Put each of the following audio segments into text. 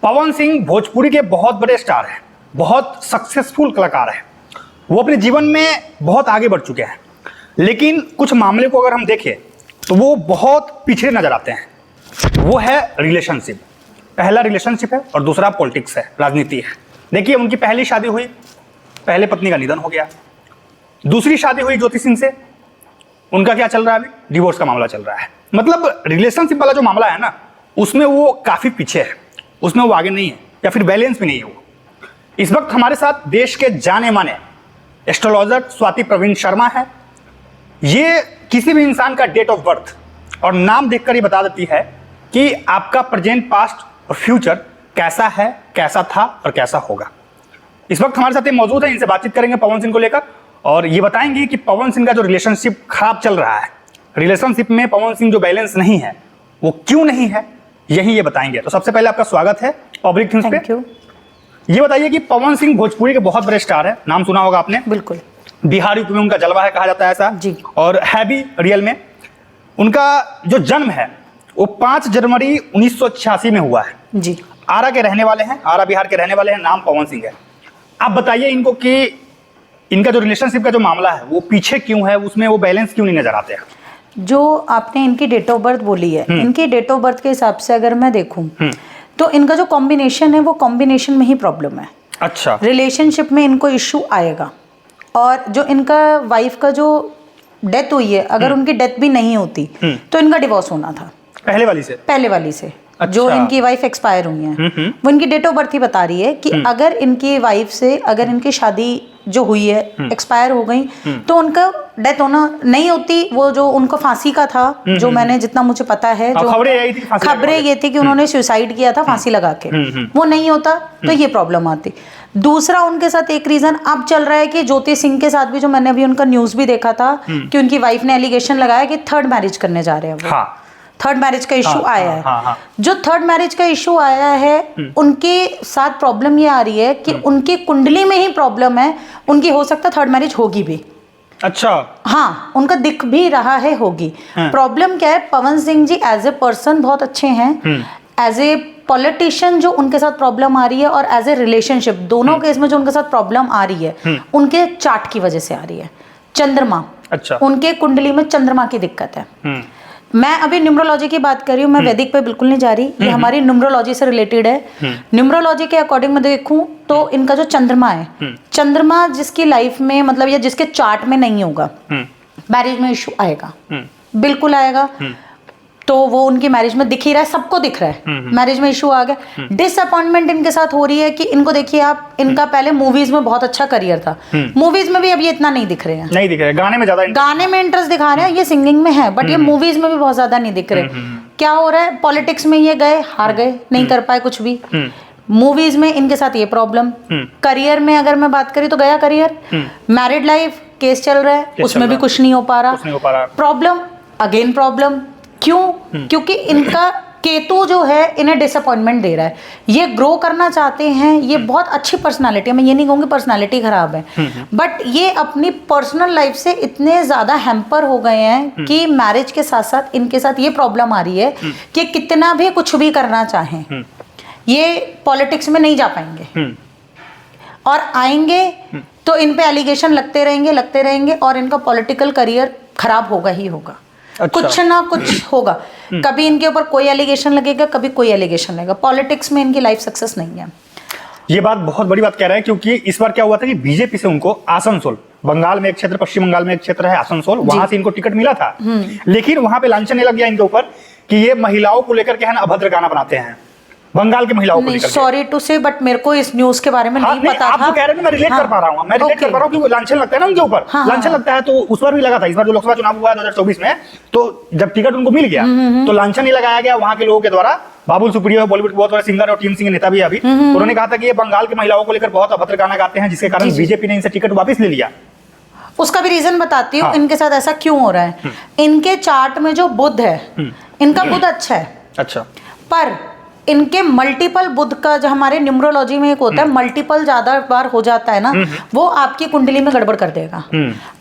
पवन सिंह भोजपुरी के बहुत बड़े स्टार हैं, बहुत सक्सेसफुल कलाकार हैं। वो अपने जीवन में बहुत आगे बढ़ चुके हैं, लेकिन कुछ मामले को अगर हम देखें तो वो बहुत पिछड़े नजर आते हैं। वो है रिलेशनशिप। पहला रिलेशनशिप है और दूसरा पॉलिटिक्स है, राजनीति है। देखिए, उनकी पहली शादी हुई, पहले पत्नी का निधन हो गया। दूसरी शादी हुई ज्योति सिंह से, उनका क्या चल रहा है? अभी डिवोर्स का मामला चल रहा है। मतलब रिलेशनशिप वाला जो मामला है ना, उसमें वो काफी पीछे है, उसमें वो आगे नहीं है, या फिर बैलेंस भी नहीं है वो। इस वक्त हमारे साथ देश के जाने माने एस्ट्रोलॉजर स्वाति प्रवीण शर्मा है। ये किसी भी इंसान का डेट ऑफ बर्थ और नाम देखकर ही बता देती है कि आपका प्रेजेंट, पास्ट और फ्यूचर कैसा है, कैसा था और कैसा होगा। इस वक्त हमारे साथ ये मौजूद है, इनसे बातचीत करेंगे पवन सिंह को लेकर, और ये बताएंगे कि पवन सिंह का जो रिलेशनशिप खराब चल रहा है, रिलेशनशिप में पवन सिंह जो बैलेंस नहीं है वो क्यों नहीं है, यही ये बताएंगे। तो सबसे पहले आपका स्वागत है पब्लिक थिंग्स पे। Thank you. ये बताइए कि पवन सिंह भोजपुरी के बहुत बड़े स्टार है, नाम सुना होगा आपने। बिल्कुल। बिहार यूपी में उनका जलवा है, कहा जाता है ऐसा जी। और है भी रियल में। उनका जो जन्म है वो 5 जनवरी 1986 में हुआ है। जी। आरा के रहने वाले हैं, आरा बिहार के रहने वाले हैं, नाम पवन सिंह है। आप बताइए इनको कि इनका जो रिलेशनशिप का जो मामला है वो पीछे क्यों है, उसमें वो बैलेंस क्यों नहीं नजर आते हैं? जो आपने इनकी डेट ऑफ बर्थ बोली है, इनकी डेट ऑफ बर्थ के हिसाब से अगर मैं देखूं तो इनका जो कॉम्बिनेशन है वो कॉम्बिनेशन में ही प्रॉब्लम है। अच्छा। रिलेशनशिप में इनको इश्यू आएगा। और जो इनका वाइफ का जो डेथ हुई है, अगर उनकी डेथ भी नहीं होती तो इनका डिवोर्स होना था पहले वाली से? पहले वाली से। अच्छा। जो इनकी वाइफ एक्सपायर हुई है, वो इनकी डेट ऑफ बर्थ ही बता रही है कि अगर इनकी वाइफ से, अगर इनकी शादी जो हुई है एक्सपायर हो गई तो उनका डेथ होना नहीं होती। वो जो उनको फांसी का था, जो मैंने जितना मुझे पता है, जो खबरें ये थी कि उन्होंने सुसाइड किया था फांसी लगा के, वो नहीं होता तो ये प्रॉब्लम आती। दूसरा उनके साथ एक रीजन अब चल रहा है कि ज्योति सिंह के साथ भी, जो मैंने अभी उनका न्यूज भी देखा था कि उनकी वाइफ ने एलिगेशन लगाया कि थर्ड मैरिज करने जा रहे हैं वो। हाँ। थर्ड मैरिज का इशू आया है। हाँ। जो थर्ड मैरिज का इशू आया है, उनके साथ प्रॉब्लम ये आ रही है कि उनकी कुंडली में ही प्रॉब्लम है। उनकी हो सकता है थर्ड मैरिज होगी भी। अच्छा। हाँ, उनका दिख भी रहा है होगी। प्रॉब्लम क्या है, Pawan Singh ji as a person बहुत अच्छे हैं, एज ए पॉलिटिशियन जो उनके साथ प्रॉब्लम आ रही है, और एज ए रिलेशनशिप, दोनों केस में जो उनके साथ प्रॉब्लम आ रही है उनके चार्ट की वजह से आ रही है। चंद्रमा, अच्छा, उनके कुंडली में चंद्रमा की दिक्कत है। मैं अभी न्यूमरोलॉजी की बात कर रही हूँ, मैं वैदिक पे बिल्कुल नहीं जा रही, ये हमारी न्यूमरोलॉजी से रिलेटेड है। न्यूमरोलॉजी के अकॉर्डिंग मैं देखूं तो इनका जो चंद्रमा है, चंद्रमा जिसकी लाइफ में, मतलब या जिसके चार्ट में नहीं होगा, मैरिज में इशू आएगा, बिल्कुल आएगा। तो वो उनकी मैरिज में दिख ही रहा है, सबको दिख रहा है, मैरिज में इशू आ गया। डिसअपॉइंटमेंट इनके साथ हो रही है कि इनको देखिए आप, इनका पहले मूवीज में बहुत अच्छा करियर था, मूवीज में भी अब ये इतना नहीं दिख रहे हैं, नहीं दिख रहे, गाने में ज्यादा, गाने में इंटरेस्ट दिखा रहे हैं, ये सिंगिंग में है, बट ये मूवीज में भी बहुत ज्यादा नहीं दिख रहे। क्या हो रहा है, पॉलिटिक्स में ये गए, हार गए, नहीं कर पाए कुछ भी। मूवीज में इनके साथ ये प्रॉब्लम। करियर में अगर मैं बात करी तो गया करियर। मैरिड लाइफ केस चल रहा है, उसमें भी कुछ नहीं हो पा रहा। Problem again problem. क्यों? क्योंकि इनका केतु जो है इन्हें डिसअपॉइंटमेंट दे रहा है। ये ग्रो करना चाहते हैं, ये बहुत अच्छी पर्सनालिटी है, मैं ये नहीं कहूँगी पर्सनालिटी खराब है, बट ये अपनी पर्सनल लाइफ से इतने ज़्यादा हैम्पर हो गए हैं कि मैरिज के साथ साथ इनके साथ ये प्रॉब्लम आ रही है कि कितना भी कुछ भी करना चाहें, ये पॉलिटिक्स में नहीं जा पाएंगे, और आएंगे तो इन पे एलिगेशन लगते रहेंगे और इनका पॉलिटिकल करियर खराब होगा ही होगा। अच्छा। कुछ ना कुछ होगा, कभी इनके ऊपर कोई एलिगेशन लगेगा, कभी कोई एलिगेशन लगेगा। पॉलिटिक्स में इनकी लाइफ सक्सेस नहीं है। ये बात बहुत बड़ी बात कह रहा है, क्योंकि इस बार क्या हुआ था कि बीजेपी से उनको आसनसोल, बंगाल में एक क्षेत्र, पश्चिम बंगाल में एक क्षेत्र है आसनसोल, वहां से इनको टिकट मिला था, लेकिन वहां पे लांछन लग गया इनके ऊपर कि ये महिलाओं को लेकर के है ना अभद्र गाना बनाते हैं, बंगाल के महिलाओं को लेकर। सॉरी टू से, बट मेरे को इस न्यूज के बारे में नहीं पता था। आप कह रहे हैं, मैं रिलेट कर पा रहा हूँ, मैं रिलेट कर पा रहा हूँ कि लांछन लगता है ना उनके ऊपर, लांछन लगता है, तो उस बार भी लगा था। इस बार जो लोकसभा चुनाव हुआ 2024 में, तो जब टिकट उनको मिल गया तो लांछन ही लगाया गया वहां के लोगों के द्वारा। बाबुल सुप्रियो बॉलीवुड के बहुत बड़े सिंगर और टीम सिंह नेता भी अभी, उन्होंने कहा था कि ये बंगाल के महिलाओं को लेकर बहुत अभद्र गाना गाते हैं, जिसके कारण बीजेपी ने इनसे टिकट वापस ले लिया। उसका भी रीजन बताती हूँ इनके साथ ऐसा क्यों हो रहा है। इनके चार्ट में जो बुध है, इनका बुध अच्छा है, अच्छा, पर इनके मल्टीपल बुध का, जो हमारे न्यूमरोलॉजी में एक होता है, मल्टीपल ज्यादा बार हो जाता है ना, वो आपकी कुंडली में गड़बड़ कर देगा।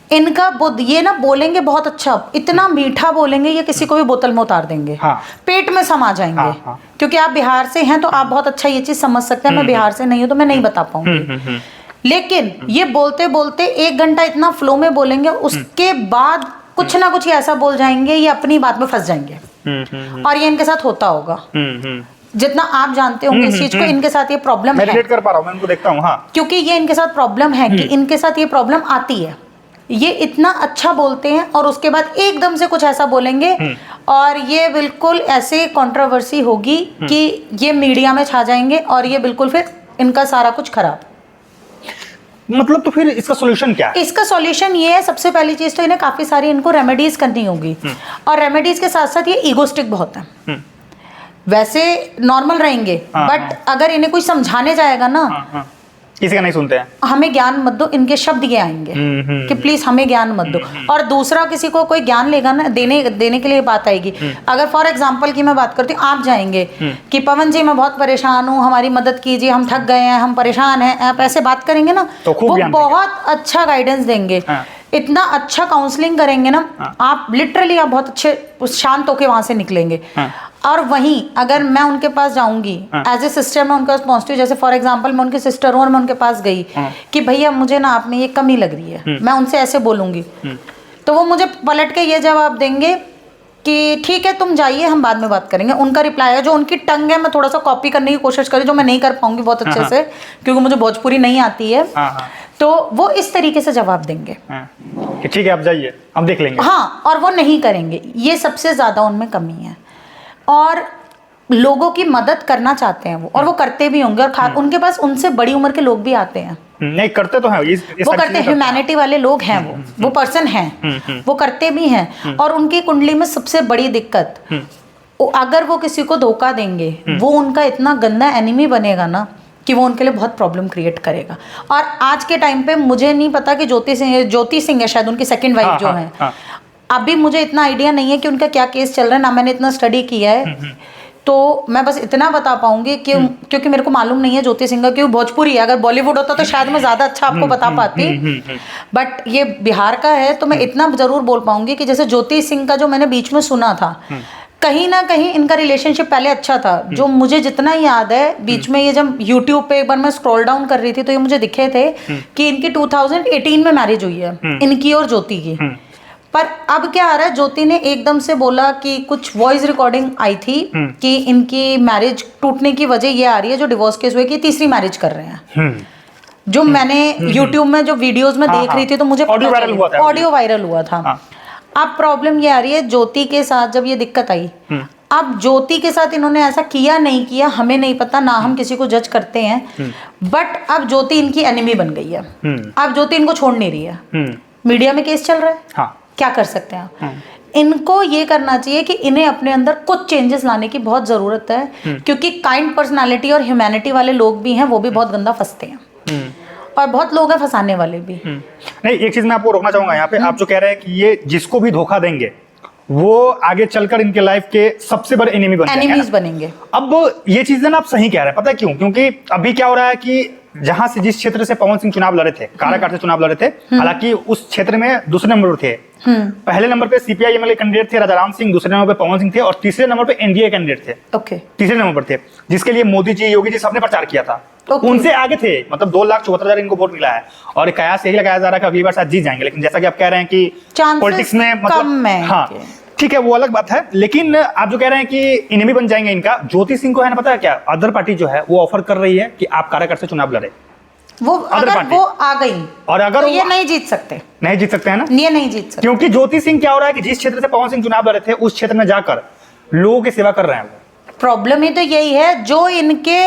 इनका ये ना बोलेंगे बहुत अच्छा, इतना मीठा बोलेंगे ये किसी को भी बोतल में उतार देंगे। हाँ। पेट में समा जाएंगे। हाँ। क्योंकि आप बिहार से हैं तो आप बहुत अच्छा ये चीज समझ सकते हैं। मैं बिहार से नहीं हूं तो मैं नहीं बता पाऊंगी। लेकिन ये बोलते बोलते 1 घंटा इतना फ्लो में बोलेंगे, उसके बाद कुछ ना कुछ ऐसा बोल जाएंगे, ये अपनी बात में फंस जाएंगे। और ये इनके साथ होता होगा। जितना आप जानते होंगे इस चीज को, इनके साथ ये प्रॉब्लम है। मैं रिलेट कर पा रहा हूं, मैं उनको देखता हूं। हाँ, क्योंकि ये इनके साथ प्रॉब्लम है कि इनके साथ ये प्रॉब्लम आती है। ये इतना अच्छा बोलते हैं और उसके बाद एकदम से कुछ ऐसा बोलेंगे और ये बिल्कुल ऐसे कंट्रोवर्सी होगी कि ये मीडिया में छा जाएंगे और ये बिल्कुल फिर इनका सारा कुछ खराब। मतलब तो फिर इसका सॉल्यूशन क्या है? इसका सॉल्यूशन ये है, सबसे पहली चीज तो इन्हें काफी सारी इनको रेमेडीज करनी होगी। और रेमेडीज के साथ साथ ये ईगोस्टिक बहुत है। वैसे नॉर्मल रहेंगे, बट अगर इन्हें कोई समझाने जाएगा ना, किसी का नहीं सुनते हैं। हमें ज्ञान मत दो, इनके शब्द ये आएंगे कि प्लीज हमें ज्ञान मत दो। और दूसरा किसी को कोई ज्ञान लेगा ना, देने के लिए बात आएगी। अगर फॉर एग्जांपल की मैं बात करती हूँ, आप जाएंगे कि पवन जी मैं बहुत परेशान हूँ, हमारी मदद कीजिए, हम थक गए हैं, हम परेशान हैं, आप ऐसे बात करेंगे ना तो वो बहुत अच्छा गाइडेंस देंगे। इतना अच्छा काउंसलिंग करेंगे ना, आप लिटरली आप बहुत अच्छे शांत होके वहां से निकलेंगे। और वहीं अगर मैं उनके पास जाऊंगी एज ए सिस्टर, मैं उनके पास पहुंचती हूँ, जैसे फॉर एग्जांपल मैं उनकी सिस्टर हूँ और मैं उनके पास गई कि भैया मुझे ना आप में ये कमी लग रही है, मैं उनसे ऐसे बोलूंगी तो वो मुझे पलट के ये जवाब देंगे कि ठीक है तुम जाइए, हम बाद में बात करेंगे। उनका रिप्लाई है, जो उनकी टंग है मैं थोड़ा सा कॉपी करने की कोशिश करी, जो मैं नहीं कर पाऊंगी बहुत अच्छे से क्योंकि मुझे भोजपुरी नहीं आती है। तो वो इस तरीके से जवाब देंगे कि ठीक है आप जाइए, हम देख लेंगे। हाँ, और वो नहीं करेंगे, ये सबसे ज्यादा उनमें कमी है। और लोगों की मदद करना चाहते हैं वो, और वो करते भी होंगे। और उनके पास उनसे बड़ी उम्र के लोग भी आते हैं। नहीं करते तो हैं वो करते हैं, ह्यूमैनिटी वाले लोग हैं वो पर्सन हैं, वो करते भी हैं। और उनकी कुंडली में सबसे बड़ी दिक्कत, अगर वो किसी को धोखा देंगे, वो उनका इतना गंदा एनिमी बनेगा ना कि वो उनके लिए बहुत प्रॉब्लम क्रिएट करेगा। और आज के टाइम पे मुझे नहीं पता कि ज्योति सिंह है शायद उनकी सेकंड वाइफ जो है। अभी मुझे इतना आइडिया नहीं है कि उनका क्या केस चल रहा है, ना मैंने इतना स्टडी किया है। तो मैं बस इतना बता पाऊंगी कि क्योंकि मेरे को मालूम नहीं है ज्योति सिंह का, क्योंकि भोजपुरी है। अगर बॉलीवुड होता तो शायद मैं ज्यादा अच्छा आपको बता पाती, बट ये बिहार का है तो मैं इतना जरूर बोल पाऊंगी कि जैसे ज्योति सिंह का जो मैंने बीच में सुना था, कहीं ना कहीं इनका रिलेशनशिप पहले अच्छा था। जो मुझे जितना याद है, बीच में ये जब यूट्यूब पे एक बार मैं स्क्रॉल डाउन कर रही थी तो ये मुझे दिखे थे कि इनकी 2018 में मैरिज हुई है, इनकी और ज्योति की। पर अब क्या आ रहा है, ज्योति ने एकदम से बोला कि कुछ वॉइस रिकॉर्डिंग आई थी कि इनकी मैरिज टूटने की वजह ये आ रही है, जो डिवोर्स केस हुए, कि तीसरी मैरिज कर रहे हैं। जो मैंने यूट्यूब में जो वीडियोस में देख रही थी तो मुझे ऑडियो वायरल हुआ था। अब प्रॉब्लम ये आ रही है, ज्योति के साथ जब ये दिक्कत आई, अब ज्योति के साथ इन्होंने ऐसा किया नहीं किया हमें नहीं पता, ना हम किसी को जज करते हैं, बट अब ज्योति इनकी एनिमी बन गई है। अब ज्योति इनको छोड़ नहीं रही है, मीडिया में केस चल रहा है। हाँ। क्या कर सकते हैं इनको ये करना चाहिए कि इन्हें अपने अंदर कुछ चेंजेस लाने की बहुत जरूरत है, क्योंकि काइंड पर्सनालिटी और ह्यूमैनिटी वाले लोग भी हैं, वो भी बहुत गंदा फंसते हैं और बहुत लोग हैं फंसाने वाले भी। नहीं, एक चीज मैं आपको रोकना चाहूंगा यहाँ पे। आप जो कह रहे हैं कि ये जिसको भी धोखा देंगे वो आगे चलकर इनके लाइफ के सबसे बड़े एनिमी बनेंगे। अब ये चीजें ना आप सही कह रहे हैं, पता है क्यों? क्योंकि अभी क्या हो रहा है कि जहां से जिस क्षेत्र से पवन सिंह चुनाव लड़े थे, काराकाट से चुनाव लड़े थे, हालांकि उस क्षेत्र में दूसरे नंबर थे। पहले नंबर पे सीपीआई एमएलए कैंडिडेट थे राजाराम सिंह, दूसरे नंबर पे पवन सिंह थे, और तीसरे नंबर पे एनडीए कैंडिडेट थे। ओके। तीसरे नंबर पर थे, जिसके लिए मोदी जी, योगी जी सबने प्रचार किया था। उनसे आगे थे, मतलब 2,74,000 इनको वोट मिला है। और कयास यही लगाया जा रहा है कि अगली बार शायद जीत जाएंगे, लेकिन जैसा कि आप कह रहे हैं कि पॉलिटिक्स में मतलब हाँ ठीक है, वो अलग बात है। लेकिन आप जो कह रहे हैं कि इनेमी बन जाएंगे इनका, ज्योति सिंह को है ना, पता है क्या, अदर पार्टी जो है वो ऑफर कर रही है कि आप काराकाट से चुनाव लड़े। वो अगर वो आ गई और अगर तो ये नहीं जीत सकते हैं ना, ये नहीं जीत सकते, क्योंकि ज्योति सिंह क्या हो रहा है कि जिस क्षेत्र से पवन सिंह चुनाव लड़े थे उस क्षेत्र में जाकर लोगों की सेवा कर रहे हैं। प्रॉब्लम ही तो यही है, जो इनके,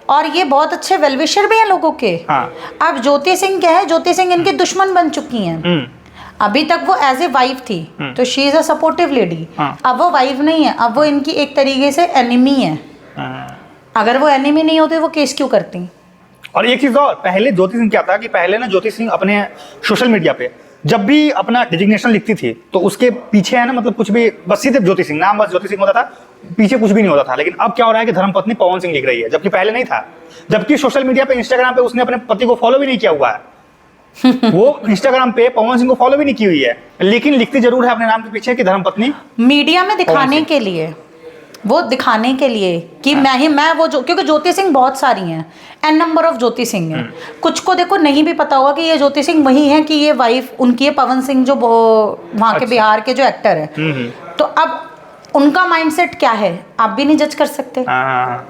और ये बहुत अच्छे वेलविशर भी हैं लोगों के। हाँ। अब ज्योति सिंह क्या है, ज्योति सिंह इनकी दुश्मन बन चुकी हैं। अभी तक वो एज ए वाइफ थी तो she is a supportive lady. अब वो वाइफ नहीं है, अब वो इनकी एक तरीके से एनिमी है। अगर वो एनिमी नहीं होती वो केस क्यों करती? और एक चीज और, पहले ज्योति सिंह क्या था कि पहले ना ज्योति सिंह अपने सोशल मीडिया पे जब भी अपना डिजिग्नेशन लिखती थी तो उसके पीछे है ना, मतलब कुछ भी बस सिर्फ ज्योति सिंह, नाम बस ज्योति सिंह होता था, पीछे कुछ भी नहीं होता था। लेकिन अब क्या हो रहा है कि धर्मपत्नी पवन सिंह लिख रही है, जबकि पहले नहीं था। जबकि सोशल मीडिया पे, इंस्टाग्राम पे उसने अपने पति को फॉलो भी नहीं किया हुआ है। वो इंस्टाग्राम पे पवन सिंह को फॉलो भी नहीं की हुई है, लेकिन लिखती जरूर है अपने नाम के पीछे कि धर्मपत्नी। मीडिया में दिखाने के लिए, वो दिखाने के लिए कि मैं वो जो, क्योंकि ज्योति सिंह बहुत सारी हैं, N number of Jyoti Singh हैं। कुछ को देखो नहीं भी पता होगा कि ये ज्योति सिंह वही है कि ये वाइफ उनकी है, पवन सिंह जो वहाँ के बिहार के जो एक्टर है। तो अब उनका माइंडसेट क्या है आप भी नहीं जज कर सकते।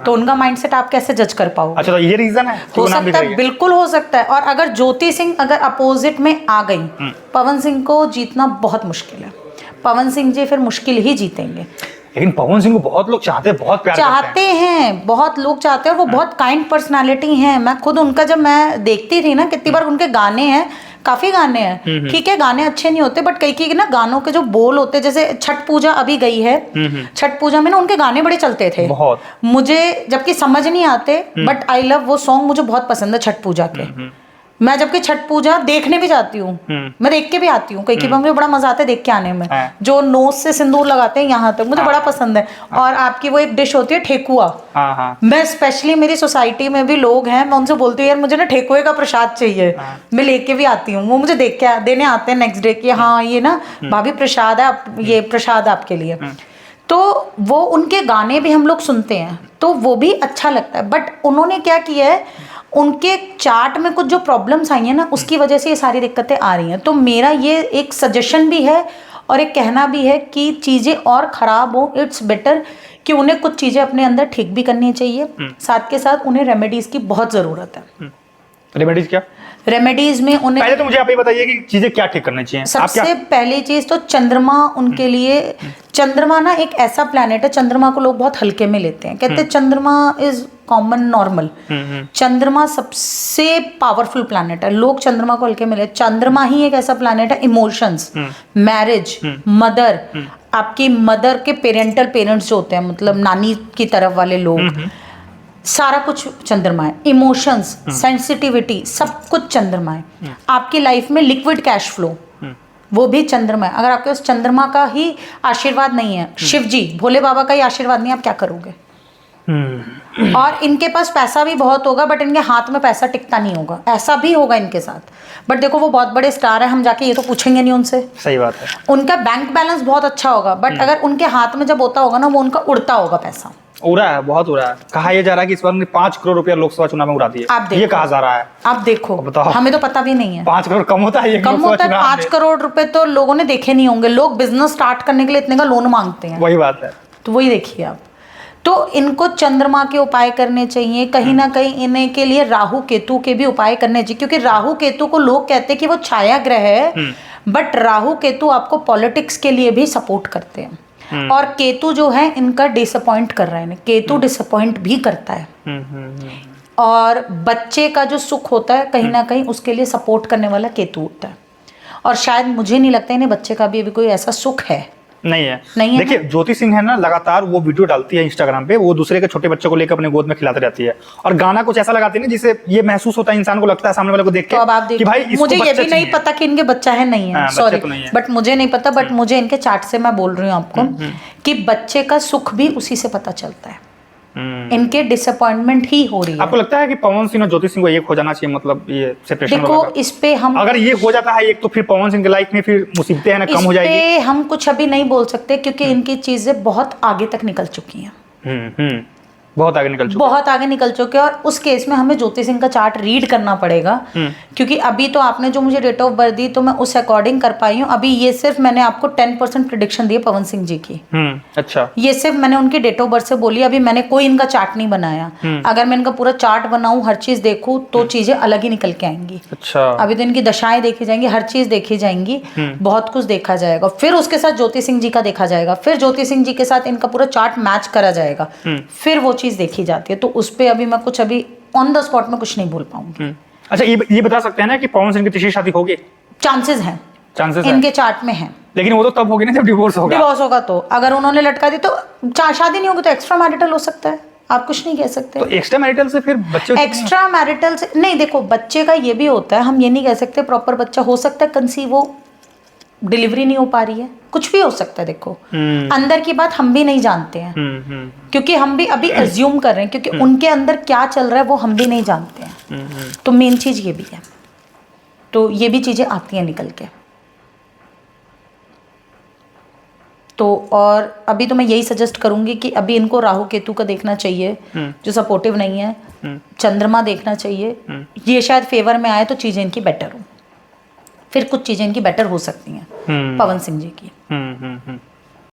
तो उनका माइंडसेट आप कैसे जज कर पाओगे? अच्छा, तो ये रीजन है? हो सकता है, बिल्कुल हो सकता है। और अगर ज्योति सिंह अगर अपोजिट में आ गई, पवन सिंह को जीतना बहुत मुश्किल है। पवन सिंह जी फिर मुश्किल ही जीतेंगे। लेकिन पवन सिंह को बहुत लोग चाहते हैं, बहुत प्यार चाहते हैं, बहुत लोग चाहते हैं, वो बहुत काइंड पर्सनालिटी हैं। मैं खुद उनका जब मैं देखती थी ना, कितनी बार उनके गाने हैं, काफी गाने हैं, ठीक है गाने अच्छे नहीं होते, बट कई ना गानों के जो बोल होते, जैसे छठ पूजा अभी गई है, छठ पूजा में ना उनके गाने बड़े चलते थे बहुत, मुझे जबकि समझ नहीं आते, बट आई लव वो सॉन्ग, मुझे बहुत पसंद है छठ पूजा के। मैं जबकि छठ पूजा देखने भी जाती हूँ, मैं देख के भी आती हूँ, कई मुझे बड़ा मजा आता है देख के आने में, जो नोज से सिंदूर लगाते हैं यहाँ तक, मुझे बड़ा पसंद है। और आपकी वो एक डिश होती है ठेकुआ, मैं स्पेशली मेरी सोसाइटी में भी लोग हैं, मैं उनसे बोलती हूँ यार मुझे ना ठेकुए का प्रसाद चाहिए, मैं लेके भी आती हूँ, वो मुझे देख के देने आते हैं नेक्स्ट डे कि हाँ ये ना भाभी प्रसाद है, ये प्रसाद आपके लिए। तो वो उनके गाने भी हम लोग सुनते हैं, तो वो भी अच्छा लगता है। बट उन्होंने क्या किया है, उनके चार्ट में कुछ जो प्रॉब्लम्स आई हैं ना, उसकी वजह से ये सारी दिक्कतें आ रही हैं। तो मेरा ये एक सजेशन भी है और एक कहना भी है कि चीज़ें और ख़राब हो, इट्स बेटर कि उन्हें कुछ चीज़ें अपने अंदर ठीक भी करनी चाहिए, साथ के साथ उन्हें रेमेडीज़ की बहुत ज़रूरत है। रेमेडीज क्या? रेमेडीज में उन्हें पहले तो मुझे आप ये बताइए कि चीजें क्या ठीक करनी चाहिए। सबसे पहली चीज तो चंद्रमा उनके लिए, चंद्रमा ना एक ऐसा प्लैनेट है, चंद्रमा को लोग बहुत हल्के में लेते हैं, कहते हैं चंद्रमा इज कॉमन नॉर्मल, चंद्रमा सबसे पावरफुल प्लैनेट है, लोग चंद्रमा को हल्के में लेते। चंद्रमा ही एक ऐसा प्लैनेट है, इमोशंस, मैरिज, मदर, आपकी मदर के पेरेंट्स जो होते हैं, मतलब नानी की तरफ वाले लोग, सारा कुछ चंद्रमा है, इमोशंस, सेंसिटिविटी, सब कुछ चंद्रमा है। आपकी लाइफ में लिक्विड कैश फ्लो, वो भी चंद्रमा है। अगर आपके उस चंद्रमा का ही आशीर्वाद नहीं है, शिव जी भोले बाबा का ही आशीर्वाद नहीं, आप क्या करोगे? और इनके पास पैसा भी बहुत होगा, बट इनके हाथ में पैसा टिकता नहीं होगा, ऐसा भी होगा इनके साथ। बट देखो वो बहुत बड़े स्टार है, हम जाके ये तो पूछेंगे नहीं उनसे, सही बात है। उनका बैंक बैलेंस बहुत अच्छा होगा, बट अगर उनके हाथ में जब होता होगा ना, वो उनका उड़ता होगा पैसा, उड़ा है, बहुत उड़ा है। कहा यह जा रहा है कि इस बार 5 करोड़ रुपया लोकसभा चुनाव में उड़ा दिए, ये कहा जा रहा है। आप देखो, बताओ, हमें तो पता भी नहीं है। 5 करोड़ कम होता है, ये कम होता है। 5 करोड़ रुपए तो लोगों ने देखे नहीं होंगे, लोग बिजनेस स्टार्ट करने के लिए इतने का लोन मांगते हैं। वही बात है, तो वही देखिए आप। तो इनको चंद्रमा के उपाय करने चाहिए, कहीं ना कहीं इन्हें के लिए राहु केतु के भी उपाय करने चाहिए, क्योंकि राहु केतु को लोग कहते हैं कि वो छाया ग्रह है, बट राहु केतु आपको पॉलिटिक्स के लिए भी सपोर्ट करते हैं। और केतु जो है इनका डिसअपॉइंट कर रहा है, केतु डिसअपॉइंट भी करता है। और बच्चे का जो सुख होता है कहीं ना कहीं उसके लिए सपोर्ट करने वाला केतु होता है। और शायद मुझे नहीं लगता इन्हें बच्चे का भी अभी कोई ऐसा सुख है, नहीं है। देखिए ज्योति सिंह है ना, लगातार वो वीडियो डालती है इंस्टाग्राम पे, वो दूसरे के छोटे बच्चों को लेकर अपने गोद में खिलाती रहती है, और गाना कुछ ऐसा लगाती है ना जिसे ये महसूस होता है, इंसान को लगता है सामने वाले को देख के, तो अब आप कि भाई मुझे ये भी नहीं पता कि इनके बच्चा है नहीं है, सॉरी, बट मुझे नहीं पता, बट मुझे इनके चार्ट से मैं बोल रही हूँ आपको कि बच्चे का सुख भी उसी से पता चलता है। इनके डिसअपॉइंटमेंट ही हो रही है। आपको लगता है कि पवन सिंह और ज्योति सिंह को एक हो जाना चाहिए, मतलब ये सेपरेशन? देखो इस पे हम, अगर ये हो जाता है एक, तो फिर पवन सिंह की लाइफ में फिर मुसीबतें है ना कम हो जाएगी। इस पे हम कुछ अभी नहीं बोल सकते, क्योंकि इनकी चीजें बहुत आगे तक निकल चुकी हैं। बहुत आगे निकल चुके और उस केस में हमें ज्योति सिंह का चार्ट रीड करना पड़ेगा, क्योंकि अभी तो आपने जो मुझे डेट ऑफ बर्थ दी तो मैं उस अकॉर्डिंग कर पाई हूँ। अभी ये सिर्फ मैंने आपको 10% प्रेडिक्शन दी है पवन सिंह जी की। अच्छा, ये सिर्फ मैंने उनकी डेट ऑफ बर्थ से बोली, अभी मैंने कोई इनका चार्ट नहीं बनाया। अगर मैं इनका पूरा चार्ट बनाऊं, हर चीज देखूं, तो चीजें अलग ही निकल के आएंगी। अच्छा, अभी तो इनकी दशाएं देखी जाएंगी, हर चीज देखी जाएंगी, बहुत कुछ देखा जाएगा, फिर उसके साथ ज्योति सिंह जी का देखा जाएगा, फिर ज्योति सिंह जी के साथ इनका पूरा चार्ट मैच करा जाएगा, फिर वो चीज देखी जाती है। तो उस पे अभी मैं कुछ अभी ऑन द स्पॉट में कुछ नहीं बोल पाऊंगी। अच्छा, ये बता सकते हैं ना कि पवन सिंह की तीसरी शादी होगी? चांसेस हैं इनके चार्ट में हैं, लेकिन वो तो तब होगी ना जब डिवोर्स होगा। तो अगर उन्होंने लटका दी तो शादी नहीं होगी, तो एक्स्ट्रा मैरिटल हो सकता है, आप कुछ नहीं कह सकते। तो एक्स्ट्रा मैरिटल से फिर बच्चे, एक्स्ट्रा मैरिटल से नहीं, देखो बच्चे का ये भी होता है, हम ये नहीं कह सकते प्रॉपर बच्चा हो सकता है, कंसीव हो, डिलीवरी नहीं हो पा रही है, कुछ भी हो सकता है। देखो अंदर की बात हम भी नहीं जानते हैं, क्योंकि हम भी अभी अज्यूम कर रहे हैं, क्योंकि उनके अंदर क्या चल रहा है वो हम भी नहीं जानते हैं। तो मेन चीज ये भी है। तो ये भी चीज़ें आती हैं निकल के। तो और अभी तो मैं यही सजेस्ट करूंगी कि अभी इनको राहु केतु का देखना चाहिए जो सपोर्टिव नहीं है, चंद्रमा देखना चाहिए, ये शायद फेवर में आए तो चीज़ें इनकी बेटर हो, फिर कुछ चीज़ें इनकी बेटर हो सकती हैं पवन सिंह जी की।